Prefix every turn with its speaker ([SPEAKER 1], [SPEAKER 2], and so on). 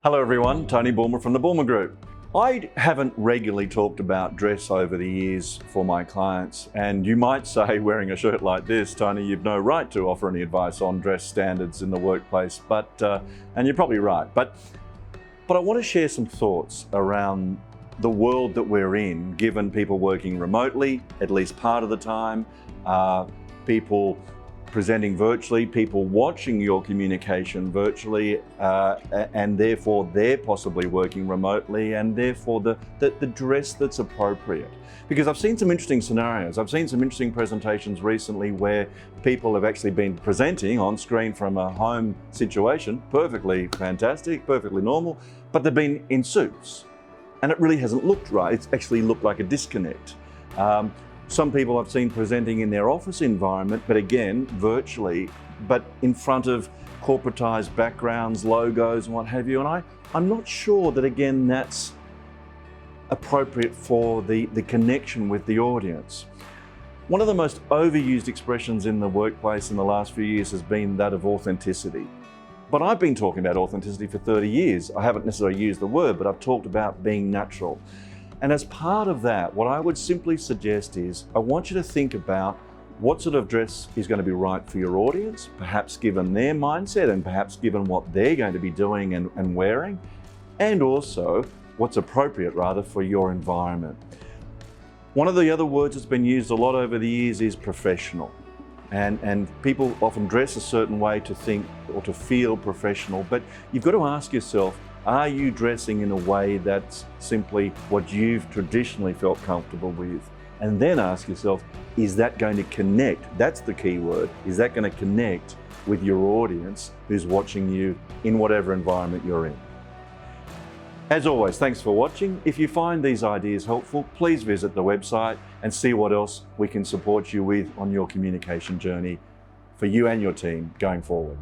[SPEAKER 1] Hello everyone, Tony Bulmer from the Bulmer Group. I haven't regularly talked about dress over the years for my clients, and you might say wearing a shirt like this, Tony, you've no right to offer any advice on dress standards in the workplace, and you're probably right. But I want to share some thoughts around the world that we're in, given people working remotely, at least part of the time, people presenting virtually, people watching your communication virtually, and therefore they're possibly working remotely, and therefore the dress that's appropriate. Because I've seen some interesting scenarios. I've seen some interesting presentations recently where people have actually been presenting on screen from a home situation, perfectly fantastic, perfectly normal, but they've been in suits. And it really hasn't looked right. It's actually looked like a disconnect. Some people I've seen presenting in their office environment, but again, virtually, but in front of corporatized backgrounds, logos and what have you. And I'm not sure that, again, that's appropriate for the connection with the audience. One of the most overused expressions in the workplace in the last few years has been that of authenticity. But I've been talking about authenticity for 30 years. I haven't necessarily used the word, but I've talked about being natural. And as part of that, what I would simply suggest is, I want you to think about what sort of dress is going to be right for your audience, perhaps given their mindset and perhaps given what they're going to be doing and wearing, and also what's appropriate rather for your environment. One of the other words that's been used a lot over the years is professional. And people often dress a certain way to think or to feel professional, but you've got to ask yourself, are you dressing in a way that's simply what you've traditionally felt comfortable with? And then ask yourself, is that going to connect? That's the key word. Is that going to connect with your audience who's watching you in whatever environment you're in? As always, thanks for watching. If you find these ideas helpful, please visit the website and see what else we can support you with on your communication journey for you and your team going forward.